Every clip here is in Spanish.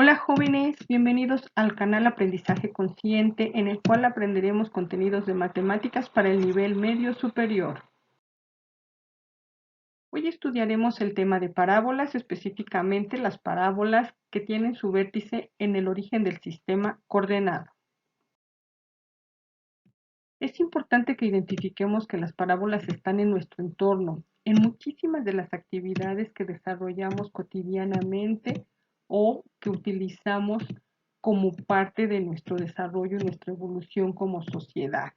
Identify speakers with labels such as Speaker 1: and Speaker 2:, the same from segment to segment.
Speaker 1: Hola jóvenes, bienvenidos al canal Aprendizaje Consciente, en el cual aprenderemos contenidos de matemáticas para el nivel medio superior. Hoy estudiaremos el tema de parábolas, específicamente las parábolas que tienen su vértice en el origen del sistema coordenado. Es importante que identifiquemos que las parábolas están en nuestro entorno, en muchísimas de las actividades que desarrollamos cotidianamente o que utilizamos como parte de nuestro desarrollo y nuestra evolución como sociedad.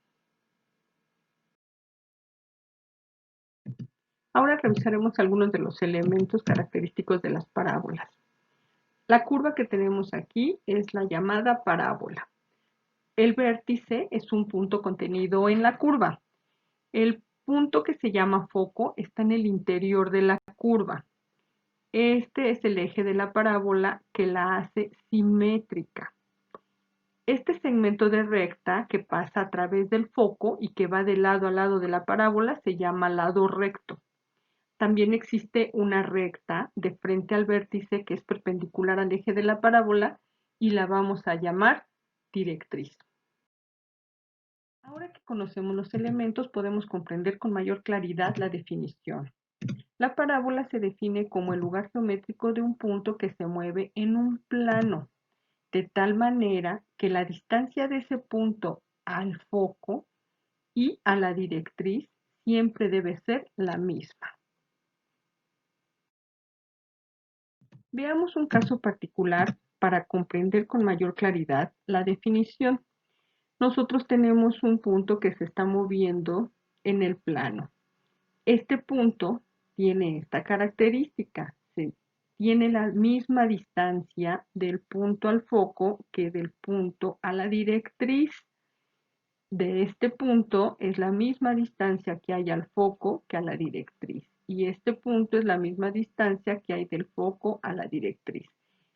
Speaker 1: Ahora revisaremos algunos de los elementos característicos de las parábolas. La curva que tenemos aquí es la llamada parábola. El vértice es un punto contenido en la curva. El punto que se llama foco está en el interior de la curva. Este es el eje de la parábola que la hace simétrica. Este segmento de recta que pasa a través del foco y que va de lado a lado de la parábola se llama lado recto. También existe una recta de frente al vértice que es perpendicular al eje de la parábola y la vamos a llamar directriz. Ahora que conocemos los elementos, podemos comprender con mayor claridad la definición. La parábola se define como el lugar geométrico de un punto que se mueve en un plano, de tal manera que la distancia de ese punto al foco y a la directriz siempre debe ser la misma. Veamos un caso particular para comprender con mayor claridad la definición. Nosotros tenemos un punto que se está moviendo en el plano. Este punto tiene esta característica, tiene la misma distancia del punto al foco que del punto a la directriz. De este punto es la misma distancia que hay al foco que a la directriz. Y este punto es la misma distancia que hay del foco a la directriz.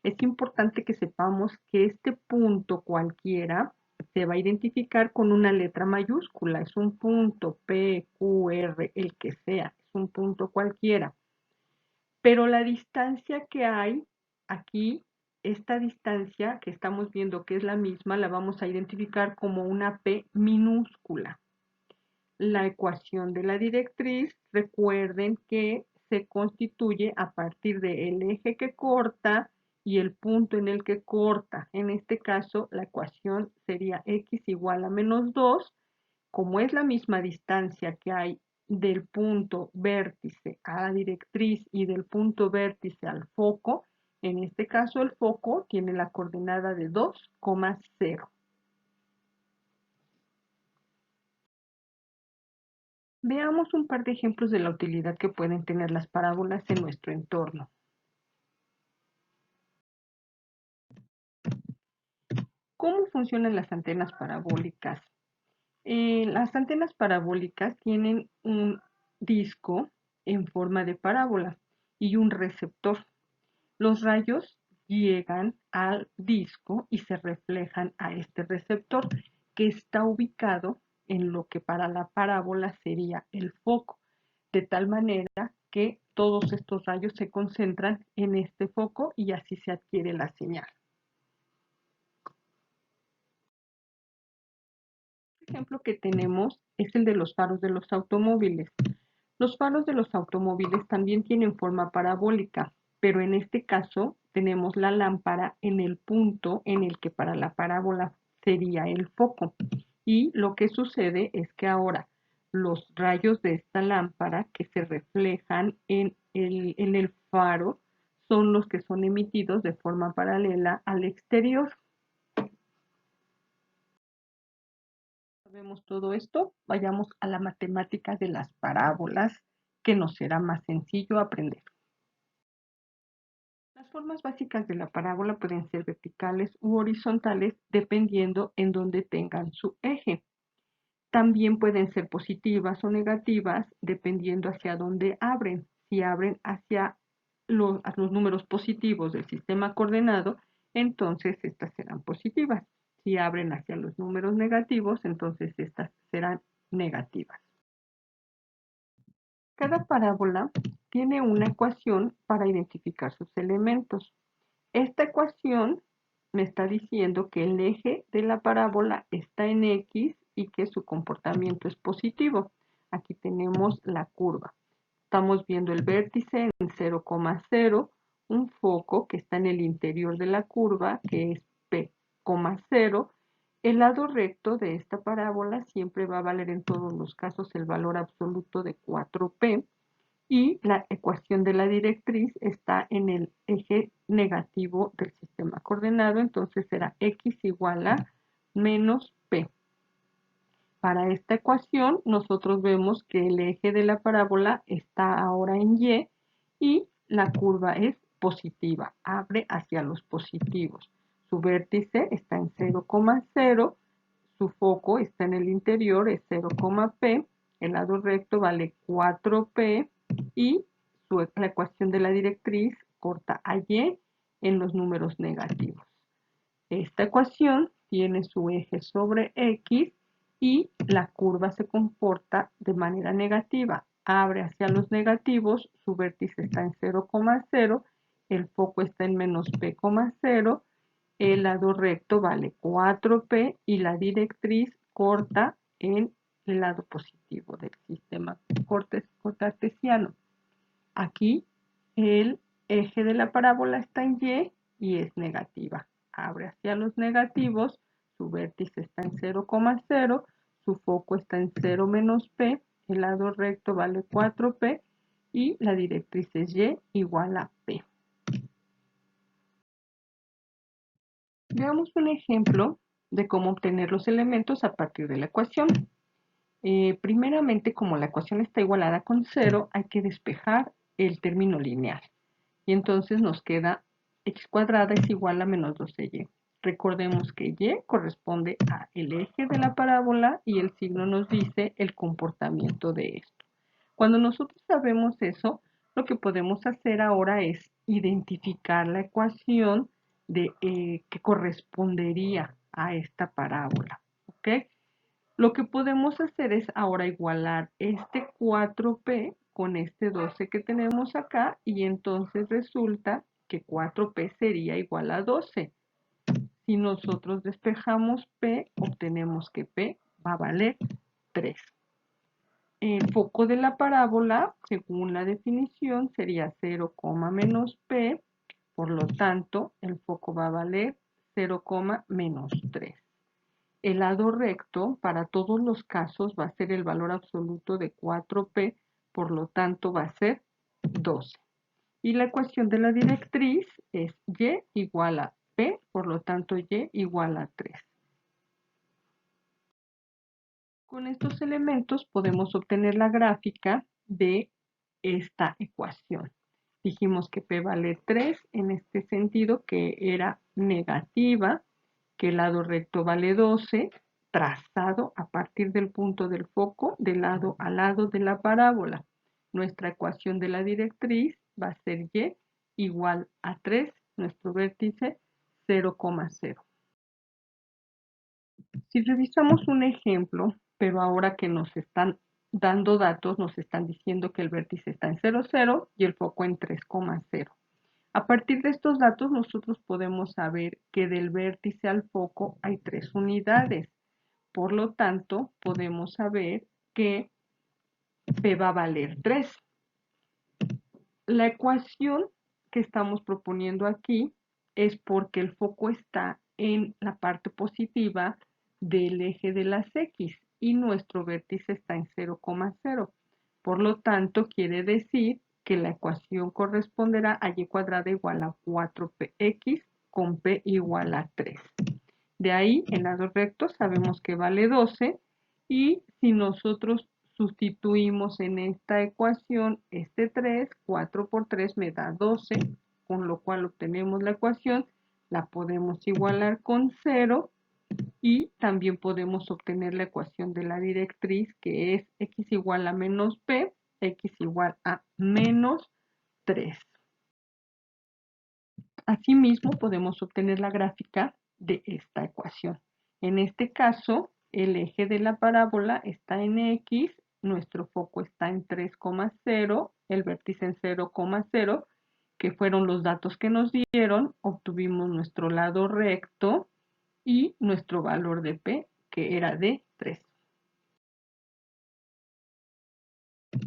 Speaker 1: Es importante que sepamos que este punto cualquiera se va a identificar con una letra mayúscula. Es un punto P, Q, R, el que sea. Es un punto cualquiera. Pero la distancia que hay aquí, esta distancia que estamos viendo que es la misma, la vamos a identificar como una P minúscula. La ecuación de la directriz, recuerden que se constituye a partir del eje que corta y el punto en el que corta. En este caso, la ecuación sería x igual a menos 2. Como es la misma distancia que hay del punto vértice a la directriz y del punto vértice al foco, en este caso el foco tiene la coordenada de 2,0. Veamos un par de ejemplos de la utilidad que pueden tener las parábolas en nuestro entorno. ¿Cómo funcionan las antenas parabólicas? Las antenas parabólicas tienen un disco en forma de parábola y un receptor. Los rayos llegan al disco y se reflejan a este receptor que está ubicado en lo que para la parábola sería el foco, de tal manera que todos estos rayos se concentran en este foco y así se adquiere la señal. El ejemplo que tenemos es el de los faros de los automóviles. Los faros de los automóviles también tienen forma parabólica, pero en este caso tenemos la lámpara en el punto en el que para la parábola sería el foco. Y lo que sucede es que ahora los rayos de esta lámpara que se reflejan en el faro son los que son emitidos de forma paralela al exterior. Sabemos todo esto, vayamos a la matemática de las parábolas, que nos será más sencillo aprender. Las formas básicas de la parábola pueden ser verticales u horizontales dependiendo en dónde tengan su eje. También pueden ser positivas o negativas dependiendo hacia dónde abren. Si abren hacia los números positivos del sistema coordenado, entonces estas serán positivas. Si abren hacia los números negativos, entonces estas serán negativas. Cada parábola tiene una ecuación para identificar sus elementos. Esta ecuación me está diciendo que el eje de la parábola está en X y que su comportamiento es positivo. Aquí tenemos la curva. Estamos viendo el vértice en 0,0, un foco que está en el interior de la curva, que es P, 0. El lado recto de esta parábola siempre va a valer en todos los casos el valor absoluto de 4P. Y la ecuación de la directriz está en el eje negativo del sistema coordenado, entonces será x igual a menos p. Para esta ecuación nosotros vemos que el eje de la parábola está ahora en y la curva es positiva, abre hacia los positivos. Su vértice está en 0,0, su foco está en el interior, es 0,p, el lado recto vale 4p y la ecuación de la directriz corta a y en los números negativos. Esta ecuación tiene su eje sobre x y la curva se comporta de manera negativa. Abre hacia los negativos, su vértice está en 0,0, el foco está en menos p, 0, el lado recto vale 4p y la directriz corta en el lado positivo del sistema cartesiano. Aquí el eje de la parábola está en y es negativa. Abre hacia los negativos, su vértice está en 0,0, su foco está en 0 menos p, el lado recto vale 4p y la directriz es y igual a p. Veamos un ejemplo de cómo obtener los elementos a partir de la ecuación. Primeramente, como la ecuación está igualada con 0, hay que despejar el término lineal. Y entonces nos queda x cuadrada es igual a menos 12y. Recordemos que y corresponde al eje de la parábola y el signo nos dice el comportamiento de esto. Cuando nosotros sabemos eso, lo que podemos hacer ahora es identificar la ecuación que correspondería a esta parábola. ¿Ok? Lo que podemos hacer es ahora igualar este 4p con este 12 que tenemos acá y entonces resulta que 4p sería igual a 12. Si nosotros despejamos p, obtenemos que p va a valer 3. El foco de la parábola, según la definición, sería 0, menos p, por lo tanto, el foco va a valer 0, menos 3. El lado recto, para todos los casos, va a ser el valor absoluto de 4p, por lo tanto va a ser 12. Y la ecuación de la directriz es y igual a p, por lo tanto y igual a 3. Con estos elementos podemos obtener la gráfica de esta ecuación. Dijimos que p vale 3 en este sentido, que era negativa, que el lado recto vale 12, trazado a partir del punto del foco de lado a lado de la parábola. Nuestra ecuación de la directriz va a ser y igual a 3, nuestro vértice 0,0. Si revisamos un ejemplo, pero ahora que nos están dando datos, nos están diciendo que el vértice está en 0, 0 y el foco en 3,0. A partir de estos datos nosotros podemos saber que del vértice al foco hay 3 unidades. Por lo tanto, podemos saber que P va a valer 3. La ecuación que estamos proponiendo aquí es porque el foco está en la parte positiva del eje de las X y nuestro vértice está en 0,0. Por lo tanto, quiere decir que la ecuación corresponderá a y cuadrada igual a 4px con p igual a 3. De ahí, el lado recto sabemos que vale 12 y si nosotros sustituimos en esta ecuación este 3, 4 por 3 me da 12, con lo cual obtenemos la ecuación, la podemos igualar con 0 y también podemos obtener la ecuación de la directriz que es x igual a menos p, x igual a menos 3. Asimismo, podemos obtener la gráfica de esta ecuación. En este caso, el eje de la parábola está en X, nuestro foco está en 3,0, el vértice en 0,0, que fueron los datos que nos dieron, obtuvimos nuestro lado recto y nuestro valor de P, que era de 3.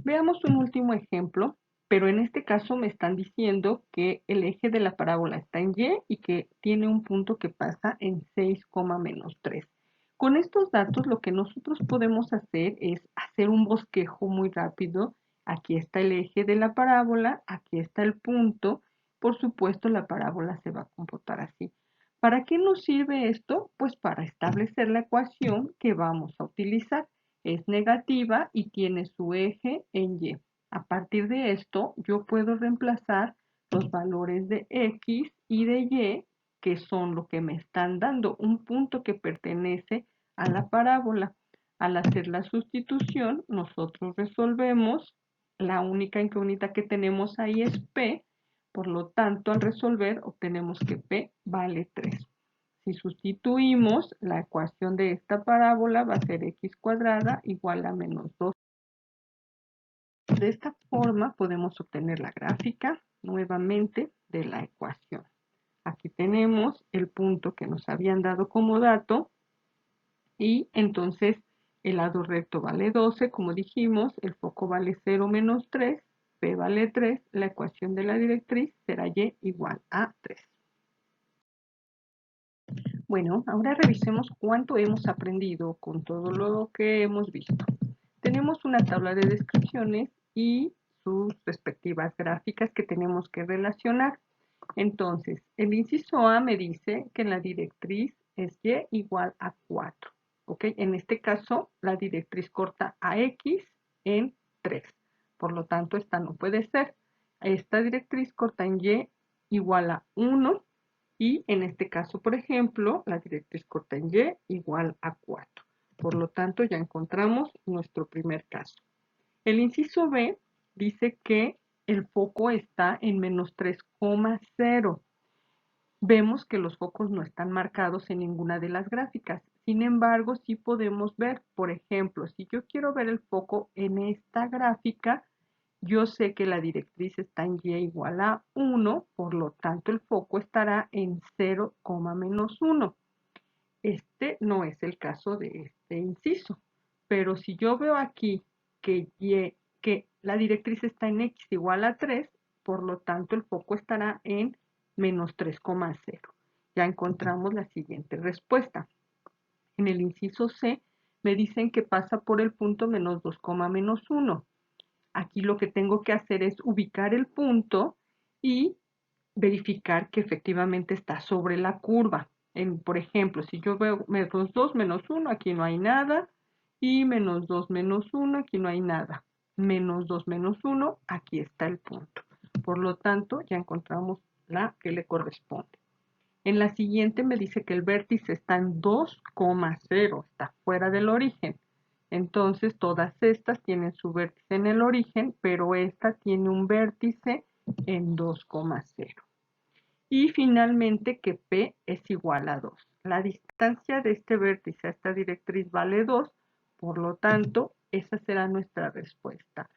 Speaker 1: Veamos un último ejemplo, pero en este caso me están diciendo que el eje de la parábola está en Y y que tiene un punto que pasa en 6, menos 3. Con estos datos lo que nosotros podemos hacer es hacer un bosquejo muy rápido. Aquí está el eje de la parábola, aquí está el punto. Por supuesto, la parábola se va a comportar así. ¿Para qué nos sirve esto? Pues para establecer la ecuación que vamos a utilizar. Es negativa y tiene su eje en Y. A partir de esto, yo puedo reemplazar los valores de X y de Y, que son lo que me están dando, un punto que pertenece a la parábola. Al hacer la sustitución, nosotros resolvemos. La única incógnita que tenemos ahí es P, por lo tanto, al resolver, obtenemos que P vale 3. Si sustituimos, la ecuación de esta parábola va a ser x cuadrada igual a menos 2. De esta forma podemos obtener la gráfica nuevamente de la ecuación. Aquí tenemos el punto que nos habían dado como dato y entonces el lado recto vale 12, como dijimos, el foco vale 0 menos 3, P vale 3, la ecuación de la directriz será Y igual a 3. Bueno, ahora revisemos cuánto hemos aprendido con todo lo que hemos visto. Tenemos una tabla de descripciones y sus respectivas gráficas que tenemos que relacionar. Entonces, el inciso A me dice que la directriz es Y igual a 4. ¿Ok? En este caso, la directriz corta a X en 3. Por lo tanto, esta no puede ser. Esta directriz corta en Y igual a 1. Y en este caso, por ejemplo, la directriz corta en Y igual a 4. Por lo tanto, ya encontramos nuestro primer caso. El inciso B dice que el foco está en menos 3,0. Vemos que los focos no están marcados en ninguna de las gráficas. Sin embargo, sí podemos ver, por ejemplo, si yo quiero ver el foco en esta gráfica, yo sé que la directriz está en Y igual a 1, por lo tanto el foco estará en 0, menos 1. Este no es el caso de este inciso, pero si yo veo aquí que la directriz está en X igual a 3, por lo tanto el foco estará en menos 3,0. Ya encontramos la siguiente respuesta. En el inciso C me dicen que pasa por el punto menos 2, menos 1. Aquí lo que tengo que hacer es ubicar el punto y verificar que efectivamente está sobre la curva. Por ejemplo, si yo veo menos 2 menos 1, aquí no hay nada. Y menos 2 menos 1, aquí no hay nada. Menos 2 menos 1, aquí está el punto. Por lo tanto, ya encontramos la que le corresponde. En la siguiente me dice que el vértice está en 2,0, está fuera del origen. Entonces todas estas tienen su vértice en el origen, pero esta tiene un vértice en 2,0. Y finalmente que P es igual a 2. La distancia de este vértice a esta directriz vale 2, por lo tanto, esa será nuestra respuesta.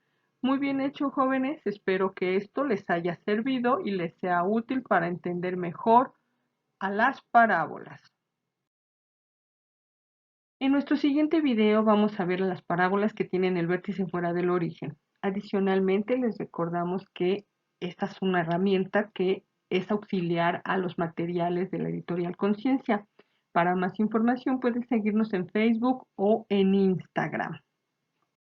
Speaker 1: Muy bien hecho, jóvenes. Espero que esto les haya servido y les sea útil para entender mejor a las parábolas. En nuestro siguiente video vamos a ver las parábolas que tienen el vértice fuera del origen. Adicionalmente, les recordamos que esta es una herramienta que es auxiliar a los materiales de la editorial Conciencia. Para más información pueden seguirnos en Facebook o en Instagram.